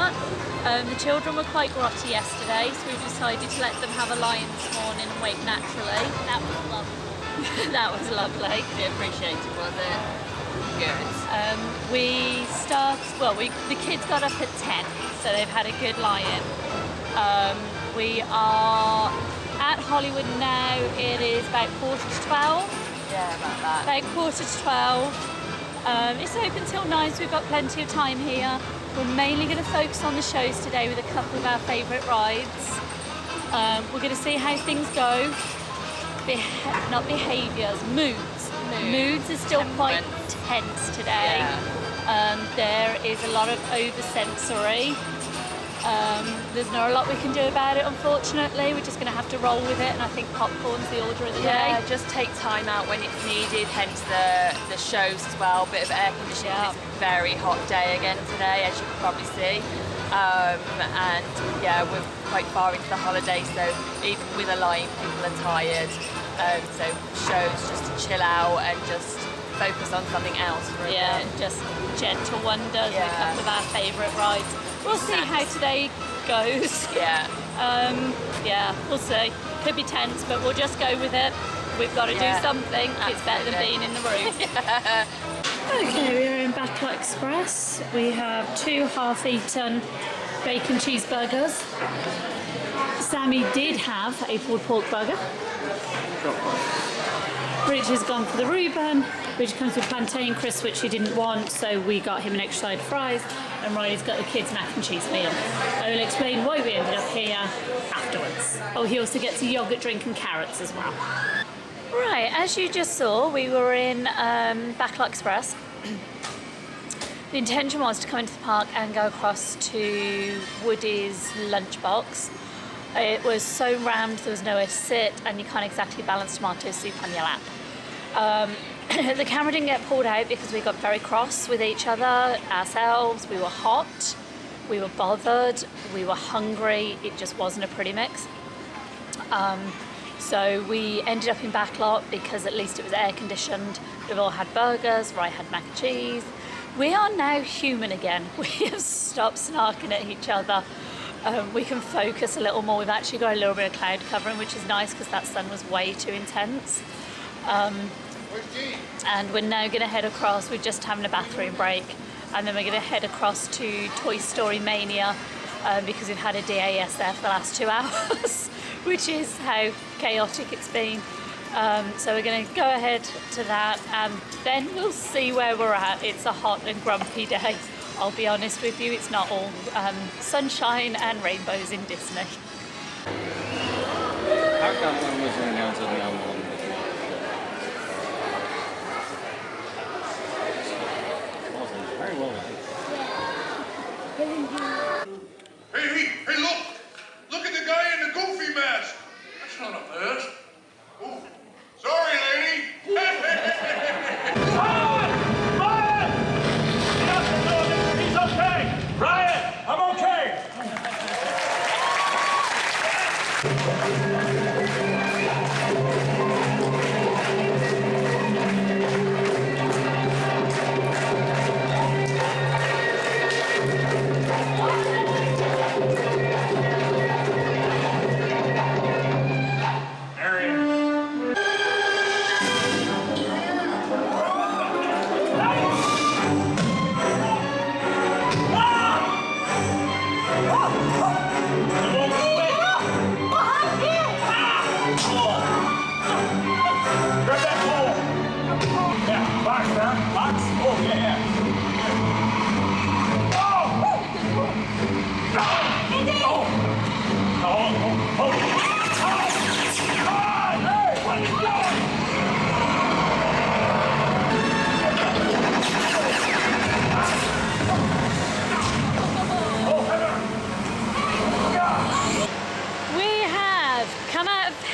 start. The children were quite grotty yesterday, so we've decided to let them have a lie this morning and wake naturally. That was lovely. That was lovely. We appreciate it, was it? Good. The kids got up at 10, so they've had a good lie-in. We are at Hollywood now. It is about 11:45. Yeah, about that. About 11:45. It's open till 9, so we've got plenty of time here. We're mainly going to focus on the shows today with a couple of our favourite rides. We're going to see how things go. Not behaviours, moods. Moods are still quite tense today. Yeah. There is a lot of over-sensory. There's not a lot we can do about it, unfortunately. We're just going to have to roll with it, and I think popcorn's the order of the day. Yeah, just take time out when it's needed, hence the shows as well. Bit of air conditioning. Yeah. It's a very hot day again today, as you can probably see. And yeah, we're quite far into the holiday, so even with a line, people are tired. So shows just to chill out and just focus on something else for a bit. Just gentle wonders with a couple of our favourite rides. We'll see how today goes. Yeah. We'll see. Could be tense, but we'll just go with it. We've got to do something. Absolutely. It's better than being in the room. Okay, we are in Backlash Express. We have 2 half-eaten bacon cheeseburgers. Sammy did have a pulled pork burger. Rich has gone for the Reuben, which comes with plantain crisps, which he didn't want, so we got him an extra side of fries, and Riley's got the kids' mac and cheese meal. I will explain why we ended up here afterwards. Oh, he also gets a yoghurt drink and carrots as well. Right, as you just saw, we were in Backlash Express. The intention was to come into the park and go across to Woody's lunchbox. It was so rammed, there was nowhere to sit, and you can't exactly balance tomato soup on your lap. The camera didn't get pulled out because we got very cross with each other, ourselves. We were hot, we were bothered, we were hungry. It just wasn't a pretty mix. So we ended up in Backlot because at least it was air conditioned. We've all had burgers, Rai had mac and cheese. We are now human again. We have stopped snarking at each other. We can focus a little more. We've actually got a little bit of cloud covering, which is nice because that sun was way too intense. And we're now going to head across. We're just having a bathroom break, and then we're going to head across to Toy Story Mania because we've had a DASF the last 2 hours, which is how chaotic it's been. So we're going to go ahead to that, and then we'll see where we're at. It's a hot and grumpy day. I'll be honest with you, it's not all sunshine and rainbows in Disney. How come one was announced on the album? Very well. Hey, look! Look at the guy in the goofy mask! That's not a bird. Oh, sorry, lady! He's okay! Ryan, I'm okay!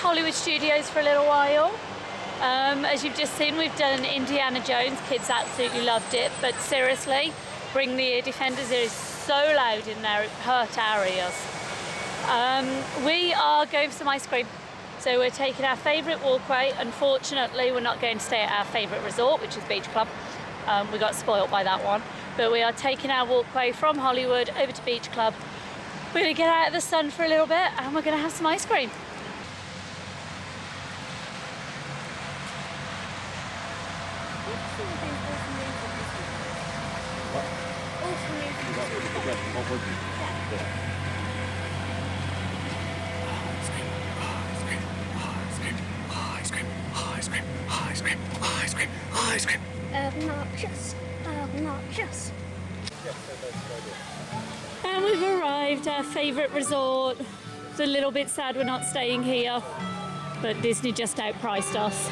Hollywood Studios for a little while. As you've just seen, we've done Indiana Jones. Kids absolutely loved it, but seriously, bring the ear defenders. It is so loud in there, it hurt our ears. We are going for some ice cream. So we're taking our favourite walkway. Unfortunately, we're not going to stay at our favourite resort, which is Beach Club. We got spoilt by that one. But we are taking our walkway from Hollywood over to Beach Club. We're going to get out of the sun for a little bit and we're going to have some ice cream. Obnoxious. And we've arrived at our favourite resort. It's a little bit sad we're not staying here, but Disney just outpriced us.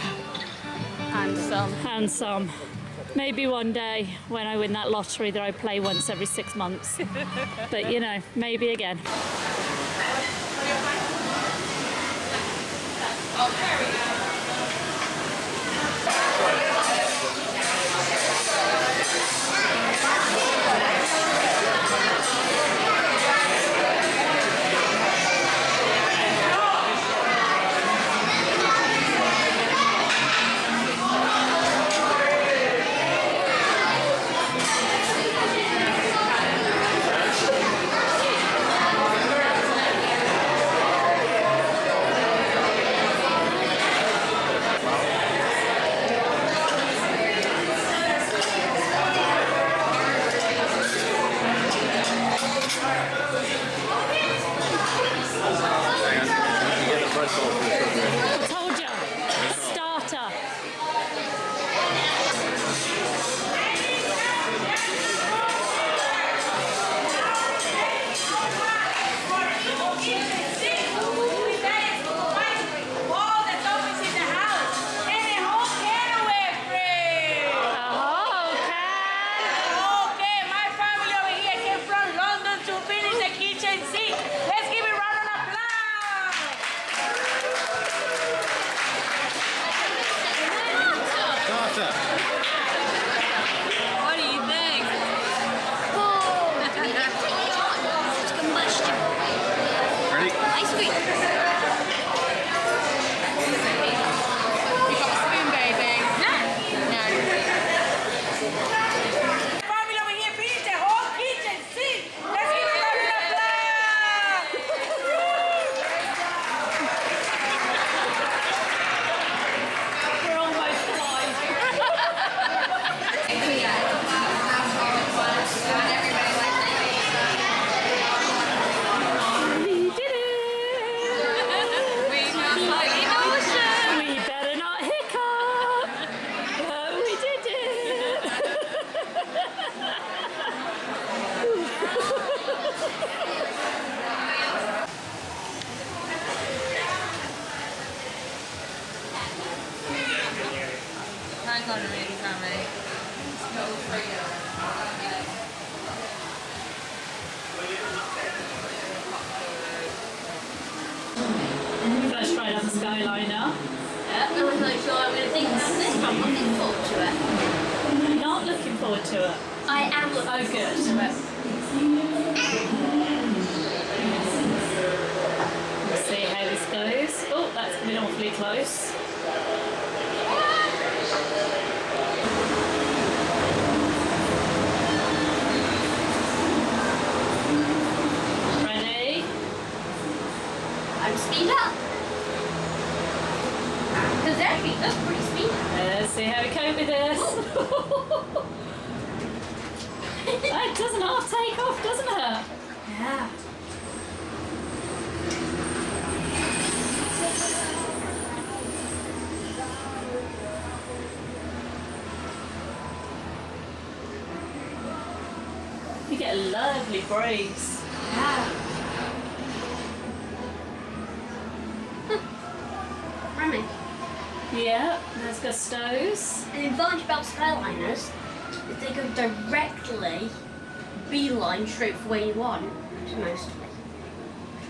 And some. Maybe one day when I win that lottery that I play once every 6 months. But you know, maybe again. I told you, starter. What do you think? It's combustion. Ready? Ice cream. You got a spoon, baby? No. Family over here, finish the whole kitchen. See? Let's give it round of applause. We're almost live. We did it! We got slightly emotion. We better not hiccup! But we did it! Hang on a minute, Sammy. First ride up the skyliner. Yeah, I was not sure I'm going to think about this, but I'm looking forward to it. Not looking forward to it. I am looking Oh, forward good. to it. Let's see how this goes. Oh, that's been awfully close. Ready? I'm speed up. Because actually, that's pretty speed up. Let's see how we cope with this. It doesn't half take off, doesn't it? Yeah. You get a lovely breeze. Yeah. Remy, Yeah, there's gustos. an advantage about Skyliners is they go directly beeline straight for where you want to most of it.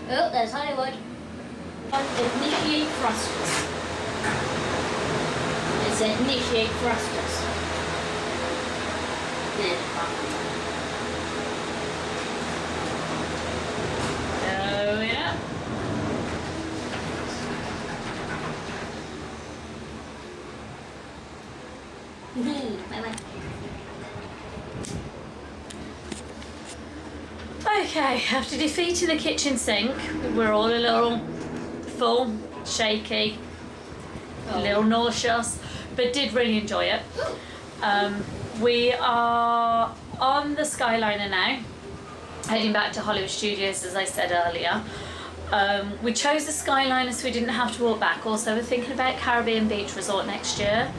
Oh, there's Hollywood. Initiate thrusters. It said initiate thrusters. Yeah. Oh, yeah. Bye bye. Okay, after defeating the kitchen sink, we're all a little full, shaky, a little nauseous, but did really enjoy it. We are on the Skyliner now, heading back to Hollywood Studios, as I said earlier. We chose the Skyliner so we didn't have to walk back. Also, we're thinking about Caribbean Beach Resort next year,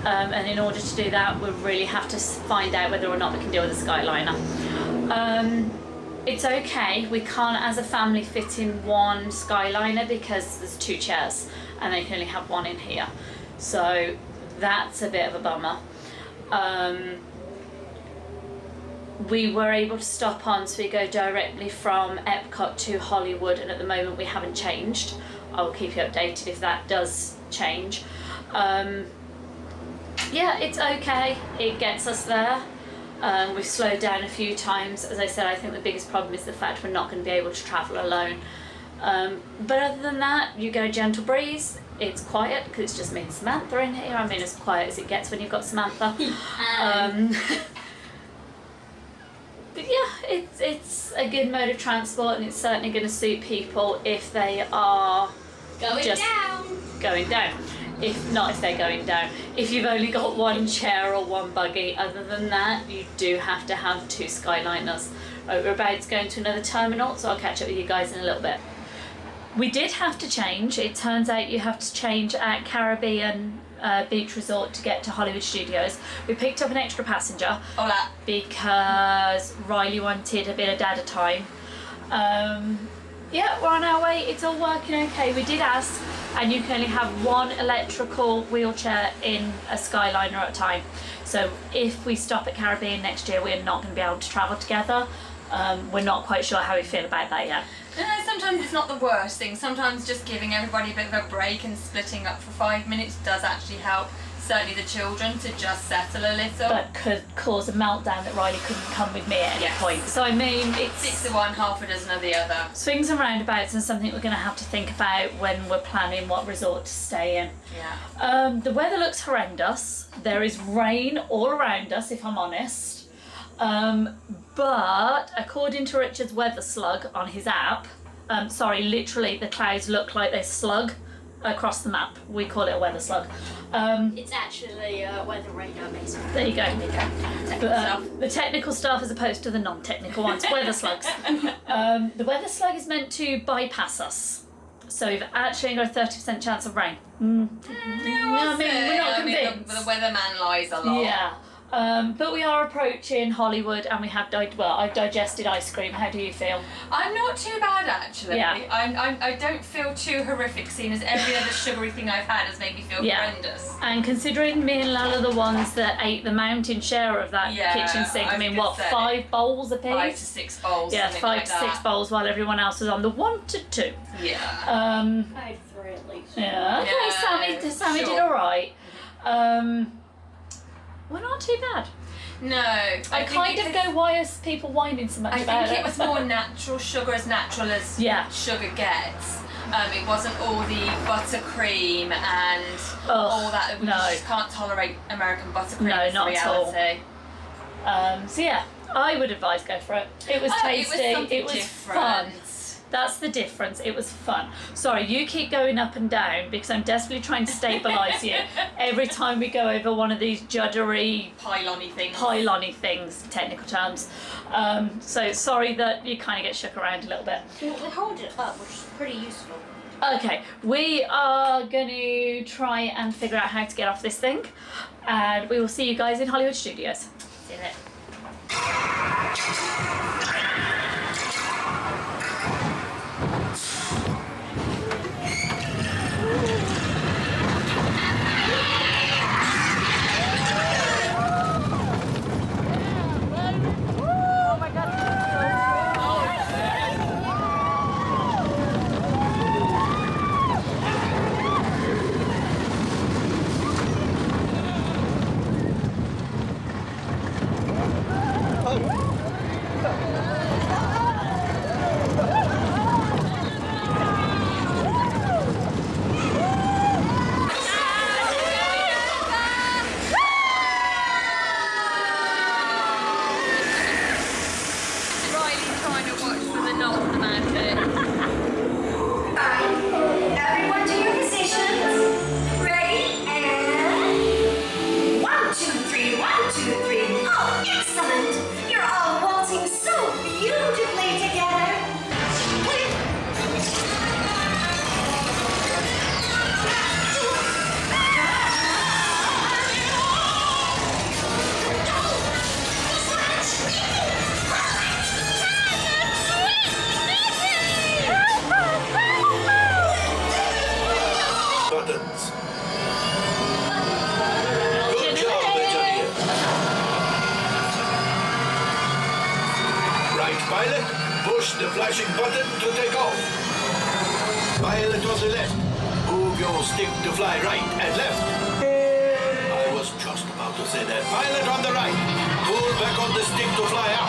and in order to do that, we really have to find out whether or not we can deal with the Skyliner. It's okay, we can't as a family fit in one Skyliner because there's 2 chairs and they can only have 1 in here. So that's a bit of a bummer. We were able to stop on, so we go directly from Epcot to Hollywood, and at the moment we haven't changed. I'll keep you updated if that does change. Yeah, it's okay, it gets us there. We've slowed down a few times. As I said, I think the biggest problem is the fact we're not going to be able to travel alone. But other than that, you go gentle breeze. It's quiet because it's just me and Samantha in here. I mean, as quiet as it gets when you've got Samantha. But yeah, it's a good mode of transport, and it's certainly going to suit people if they are going down. If not, if they're going down. If you've only got 1 chair or 1 buggy, other than that, you do have to have 2 Skyliners. Right, we're about to go into another terminal, so I'll catch up with you guys in a little bit. We did have to change. It turns out you have to change at Caribbean Beach Resort to get to Hollywood Studios. We picked up an extra passenger. Hola. Because Riley wanted a bit of data time. Yeah, we're on our way. It's all working okay. We did ask, and you can only have 1 electrical wheelchair in a Skyliner at a time. So if we stop at Caribbean next year, we're not going to be able to travel together. We're not quite sure how we feel about that yet. No, sometimes it's not the worst thing. Sometimes just giving everybody a bit of a break and splitting up for 5 minutes does actually help. Certainly the children to just settle a little. But could cause a meltdown that Riley couldn't come with me at any point. So I mean, it's 6 of one, half a dozen of the other. Swings and roundabouts, and something we're going to have to think about when we're planning what resort to stay in. Yeah. The weather looks horrendous. There is rain all around us, if I'm honest. But according to Richard's weather slug on his app, literally the clouds look like they slug across the map. We call it a weather slug. It's actually a weather radar, basically. There you go. The technical stuff as opposed to the non-technical ones, weather slugs. The weather slug is meant to bypass us. So we've actually got a 30% chance of rain. We're not convinced. The weatherman lies a lot. Yeah. But we are approaching Hollywood, and we have I've digested ice cream. How do you feel? I'm not too bad actually. Yeah. I don't feel too horrific, seeing as every other sugary thing I've had has made me feel horrendous. And considering me and Lal are the ones that ate the mountain share of that kitchen sink, I mean, what, 5 bowls apiece? 5 to 6 bowls. Yeah, 5 to 6 bowls, while everyone else was on the 1 to 2. Yeah. I had 3 at least. Yeah. Okay, Yeah, Sammy did sure. all right. We're not too bad. No. I kind of go, why are people whining so much about it? I think it was more natural sugar, as natural as sugar gets. It wasn't all the buttercream and all that. We just can't tolerate American buttercream. No, not at all. So yeah, I would advise go for it. It was tasty. It was fun. That's the difference. It was fun. Sorry, you keep going up and down because I'm desperately trying to stabilise you every time we go over one of these juddery pylon-y things, technical terms. So sorry that you kind of get shook around a little bit. We hold it up, which is pretty useful. Okay, we are going to try and figure out how to get off this thing, and we will see you guys in Hollywood Studios. See you later. the flashing button to take off. Pilot on the left. Move your stick to fly right and left. I was just about to say that. Pilot on the right. Pull back on the stick to fly up.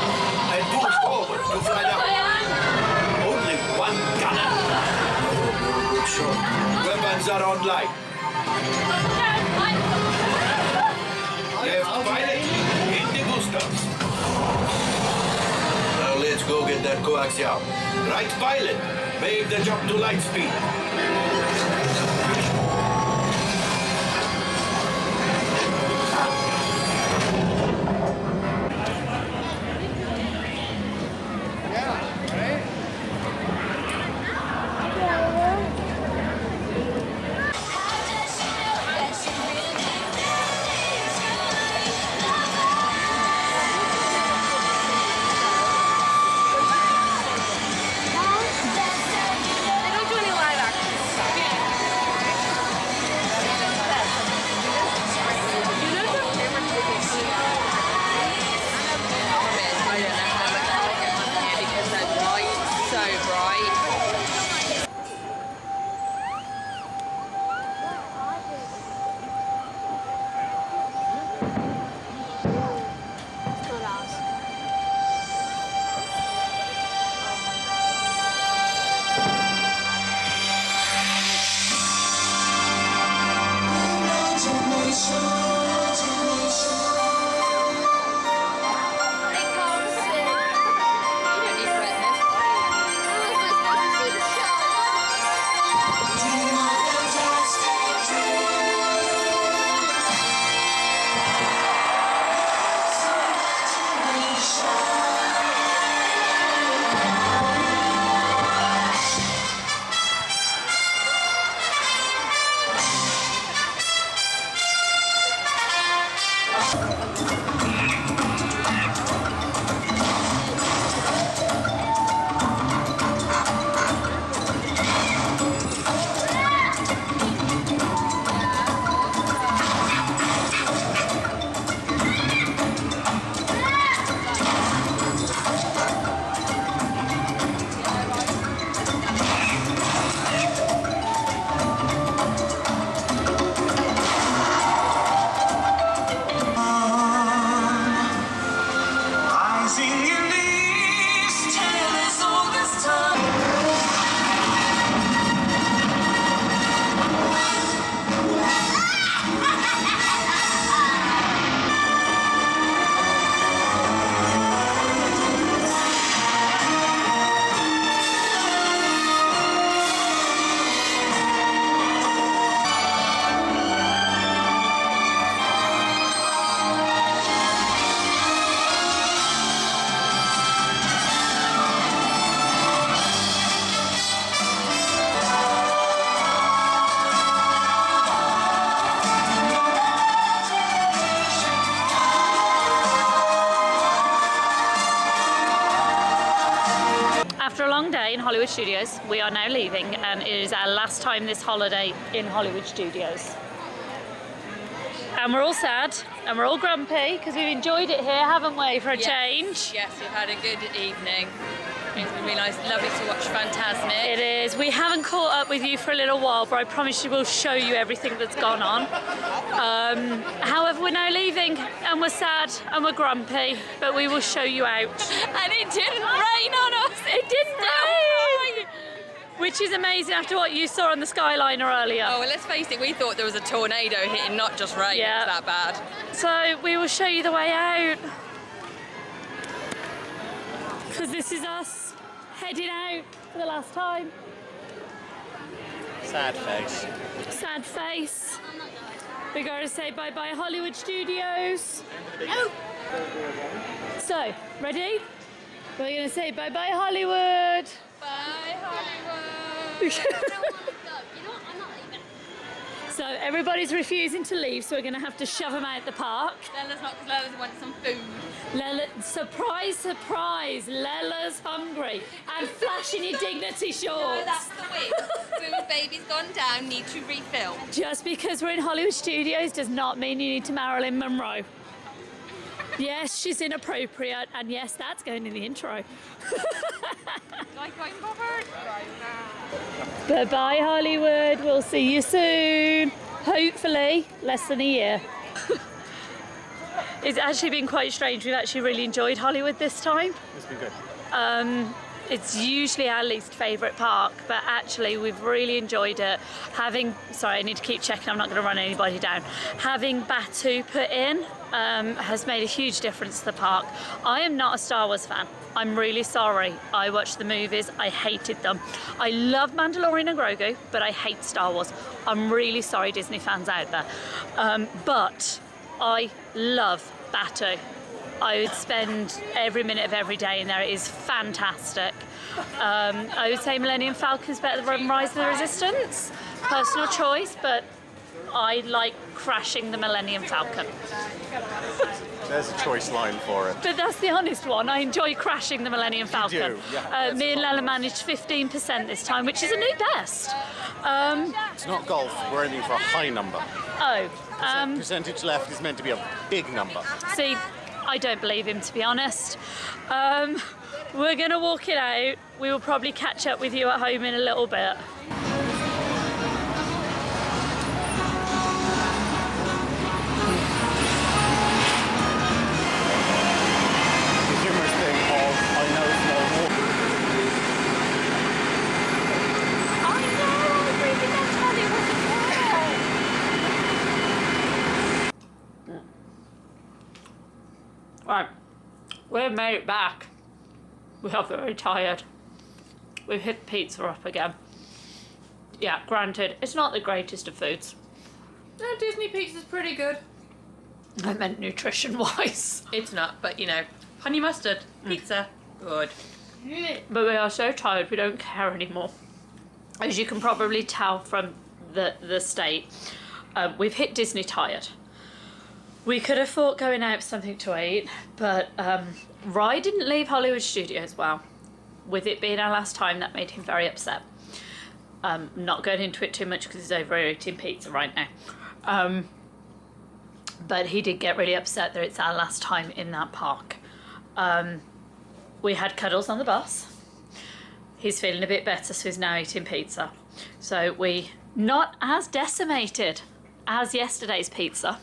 And pull forward to fly down. Only one gunner. Oh, good shot. Weapons are online. Left pilot in the boosters. Now let's go get that coaxium. Right pilot, make the jump to light speed. After a long day in Hollywood Studios, we are now leaving, and it is our last time this holiday in Hollywood Studios. And we're all sad, and we're all grumpy, because we've enjoyed it here, haven't we, for a change? Yes, we've had a good evening. It's been really nice, lovely to watch Fantasmic. It is. We haven't caught up with you for a little while, but I promise you we'll show you everything that's gone on. However, we're now leaving, and we're sad, and we're grumpy, but we will show you out. And it didn't rain on us. It didn't rain! Which is amazing after what you saw on the skyliner earlier. Oh, well, let's face it, we thought there was a tornado hitting, not just rain. Yeah. It's that bad. So we will show you the way out. Because this is us heading out for the last time. Sad face. Sad face. We got to say bye-bye Hollywood Studios. No. So, ready? We're going to say bye-bye Hollywood. Bye, Hollywood. So everybody's refusing to leave, so we're going to have to shove them out the park. Lella's not, because Lella's wants some food. Surprise, surprise, Lella's hungry and flashing your dignity shorts. No, that's the win. Food baby's gone down, need to refill. Just because we're in Hollywood Studios does not mean you need to Marilyn Monroe. Yes, she's inappropriate, and yes, that's going in the intro. Like I'm bothered. Bye-bye, Hollywood. We'll see you soon. Hopefully, less than a year. It's actually been quite strange. We've actually really enjoyed Hollywood this time. It's been good. It's usually our least favourite park, but actually we've really enjoyed it. Sorry, I need to keep checking, I'm not going to run anybody down. Having Batu put in has made a huge difference to the park. I am not a Star Wars fan. I'm really sorry. I watched the movies, I hated them. I love Mandalorian and Grogu, but I hate Star Wars. I'm really sorry, Disney fans out there. But I love Batu. I would spend every minute of every day in there. It is fantastic. I would say Millennium Falcon is better than Rise of the Resistance. Personal choice, but I like crashing the Millennium Falcon. There's a choice line for it. But that's the honest one. I enjoy crashing the Millennium Falcon. do, yeah. Me and Lella managed 15% this time, which is a new best. It's not golf. We're aiming for a high number. Percentage left is meant to be a big number. See, I don't believe him, to be honest. We're going to walk it out. We will probably catch up with you at home in a little bit. The humorous thing of I know small water. I know, I really love Hollywood as well. Right, we've made it back. We are very tired. We've hit pizza up again. Yeah, granted, it's not the greatest of foods. No, Disney pizza's pretty good. I meant nutrition-wise. It's not, but you know, honey mustard, pizza, good. But we are so tired, we don't care anymore. As you can probably tell from the state, we've hit Disney tired. We could have thought going out for something to eat, but Rye didn't leave Hollywood Studios well. With it being our last time, that made him very upset. Not going into it too much because he's over eating pizza right now. But he did get really upset that it's our last time in that park. We had cuddles on the bus. He's feeling a bit better, so he's now eating pizza. So we, not as decimated as yesterday's pizza.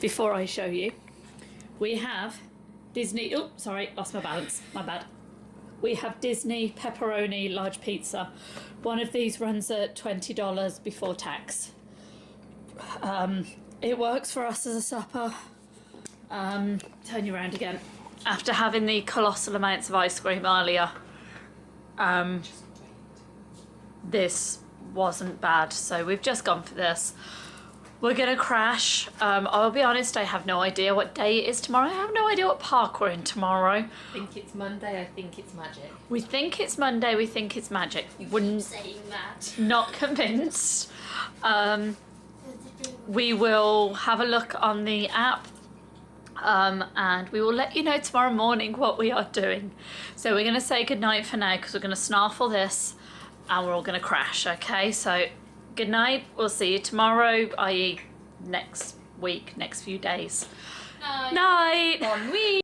Before I show you, we have Disney, oh, sorry, lost my balance, my bad. We have Disney pepperoni large pizza. One of these runs at $20 before tax. It works for us as a supper. Turn you around again. After having the colossal amounts of ice cream earlier, this wasn't bad, so we've just gone for this. We're gonna crash. I'll be honest, I have no idea what day it is tomorrow. I have no idea what park we're in tomorrow. I think it's Monday, I think it's magic. We think it's Monday, we think it's magic. We're Saying that. not convinced. We will have a look on the app and we will let you know tomorrow morning what we are doing. So we're gonna say goodnight for now because we're gonna snarfle this and we're all gonna crash, okay? So good night, we'll see you tomorrow, i.e. next week, next few days. Night. Bon week.